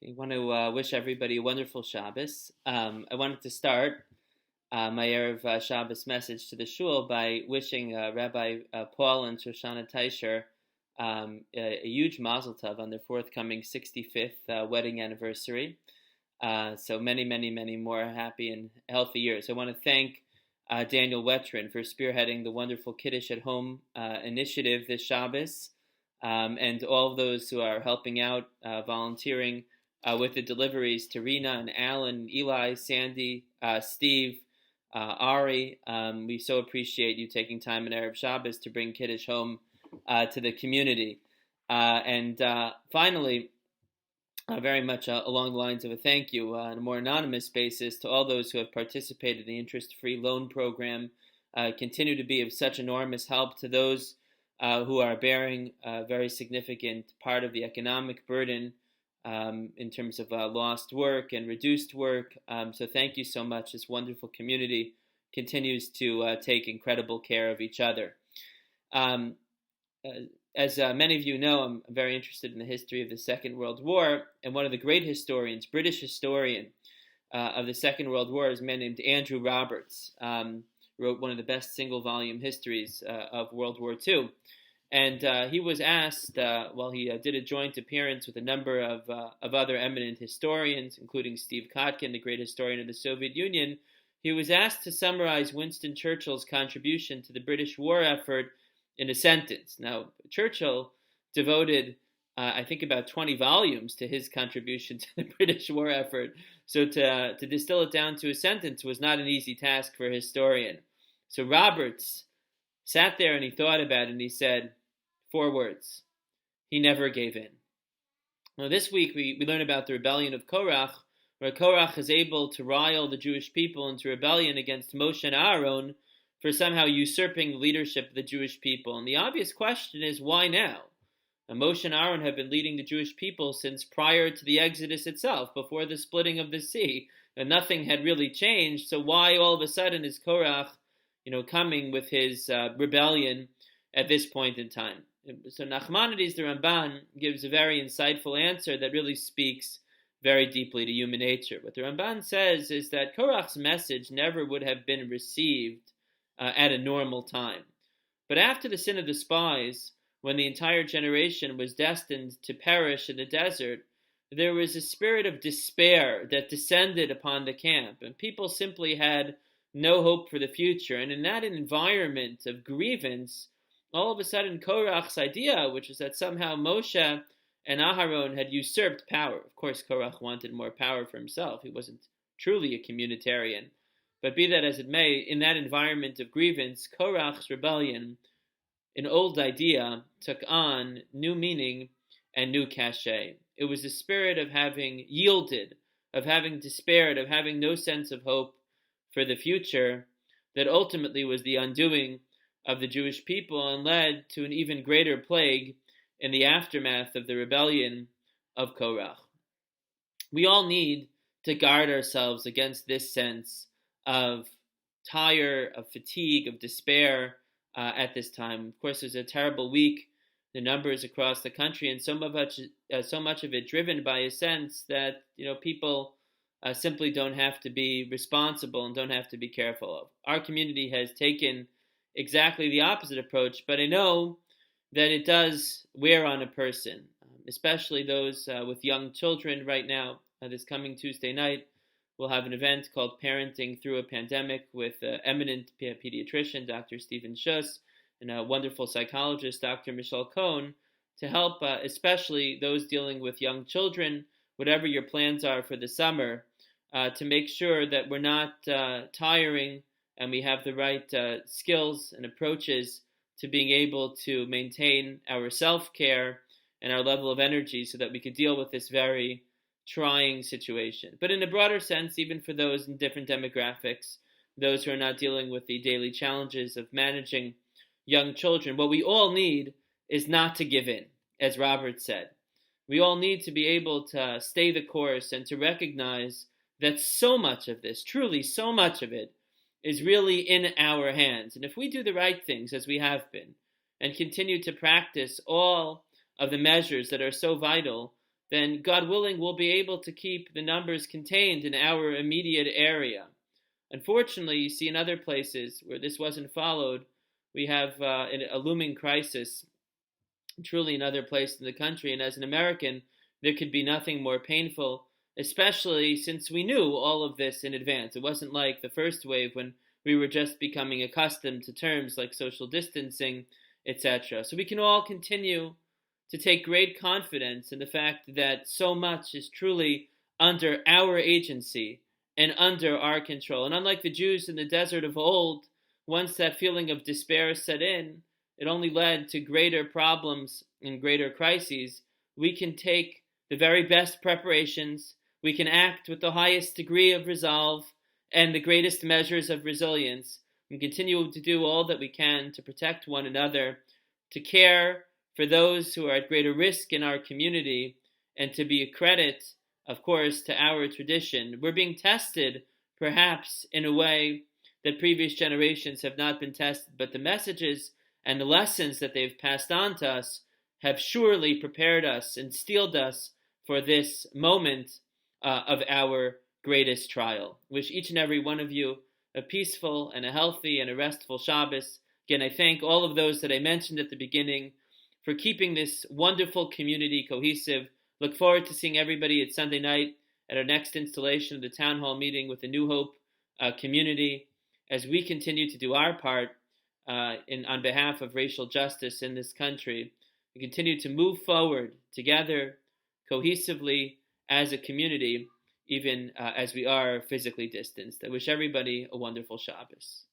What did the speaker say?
I want to wish everybody a wonderful Shabbos. I wanted to start my Erev Shabbos message to the shul by wishing Rabbi Paul and Shoshana Teischer a huge mazel tov on their forthcoming 65th wedding anniversary. So many, many, many more happy and healthy years. I want to thank Daniel Wetrin for spearheading the wonderful Kiddush at Home initiative this Shabbos, and all of those who are helping out, volunteering with the deliveries to Rena and Alan, Eli, Sandy, Steve, Ari. We so appreciate you taking time in Erev Shabbos to bring Kiddush home to the community. And finally, very much along the lines of a thank you on a more anonymous basis to all those who have participated in the interest-free loan program, continue to be of such enormous help to those who are bearing a very significant part of the economic burden in terms of lost work and reduced work. So thank you so much. This wonderful community continues to take incredible care of each other. As many of you know, I'm very interested in the history of the Second World War, and one of the great historians, British historian of the Second World War, is a man named Andrew Roberts. Wrote one of the best single-volume histories of World War II. And he was asked, while he did a joint appearance with a number of other eminent historians, including Steve Kotkin, the great historian of the Soviet Union, he was asked to summarize Winston Churchill's contribution to the British war effort in a sentence. Now, Churchill devoted, I think, about 20 volumes to his contribution to the British war effort. So to distill it down to a sentence was not an easy task for a historian. So Roberts sat there and he thought about it and he said 4 words: he never gave in. Now this week we learn about the rebellion of Korach, where Korach is able to rile the Jewish people into rebellion against Moshe and Aaron for somehow usurping the leadership of the Jewish people. And the obvious question is, why now? And Moshe and Aaron have been leading the Jewish people since prior to the Exodus itself, before the splitting of the sea, and nothing had really changed. So why all of a sudden is Korach, coming with his rebellion at this point in time? So Nachmanides, the Ramban, gives a very insightful answer that really speaks very deeply to human nature. What the Ramban says is that Korach's message never would have been received at a normal time. But after the sin of the spies, when the entire generation was destined to perish in the desert, there was a spirit of despair that descended upon the camp, and people simply had no hope for the future. And in that environment of grievance, all of a sudden Korach's idea, which is that somehow Moshe and Aharon had usurped power. Of course, Korach wanted more power for himself. He wasn't truly a communitarian. But be that as it may, in that environment of grievance, Korach's rebellion, an old idea, took on new meaning and new cachet. It was the spirit of having yielded, of having despaired, of having no sense of hope for the future, that ultimately was the undoing of the Jewish people and led to an even greater plague in the aftermath of the rebellion of Korach. We all need to guard ourselves against this sense of tire, of fatigue, of despair at this time. Of course, there's a terrible week, the numbers across the country, and so much of it driven by a sense that people simply don't have to be responsible and don't have to be careful of. Our community has taken exactly the opposite approach, but I know that it does wear on a person, especially those with young children right now. This coming Tuesday night, we'll have an event called Parenting Through a Pandemic with eminent pediatrician, Dr. Stephen Schuss, and a wonderful psychologist, Dr. Michelle Cohn, to help especially those dealing with young children, whatever your plans are for the summer, to make sure that we're not tiring and we have the right skills and approaches to being able to maintain our self-care and our level of energy so that we could deal with this very trying situation. But in a broader sense, even for those in different demographics, those who are not dealing with the daily challenges of managing young children, what we all need is not to give in, as Robert said. We all need to be able to stay the course and to recognize that so much of this, truly so much of it, is really in our hands. And if we do the right things, as we have been, and continue to practice all of the measures that are so vital, then God willing, we'll be able to keep the numbers contained in our immediate area. Unfortunately, you see in other places where this wasn't followed, we have a looming crisis, truly in other places in the country. And as an American, there could be nothing more painful, especially since we knew all of this in advance. It wasn't like the first wave when we were just becoming accustomed to terms like social distancing, etc. So we can all continue to take great confidence in the fact that so much is truly under our agency and under our control. And unlike the Jews in the desert of old, once that feeling of despair set in, it only led to greater problems and greater crises. We can take the very best preparations, we can act with the highest degree of resolve and the greatest measures of resilience, and continue to do all that we can to protect one another, to care for those who are at greater risk in our community, and to be a credit, of course, to our tradition. We're being tested, perhaps, in a way that previous generations have not been tested, but the messages and the lessons that they've passed on to us have surely prepared us and steeled us for this moment of our greatest trial. Wish each and every one of you a peaceful and a healthy and a restful Shabbos. Again, I thank all of those that I mentioned at the beginning for keeping this wonderful community cohesive. Look forward to seeing everybody at Sunday night at our next installation of the Town Hall meeting with the New Hope community as we continue to do our part on behalf of racial justice in this country. We continue to move forward together, cohesively as a community, even as we are physically distanced. I wish everybody a wonderful Shabbos.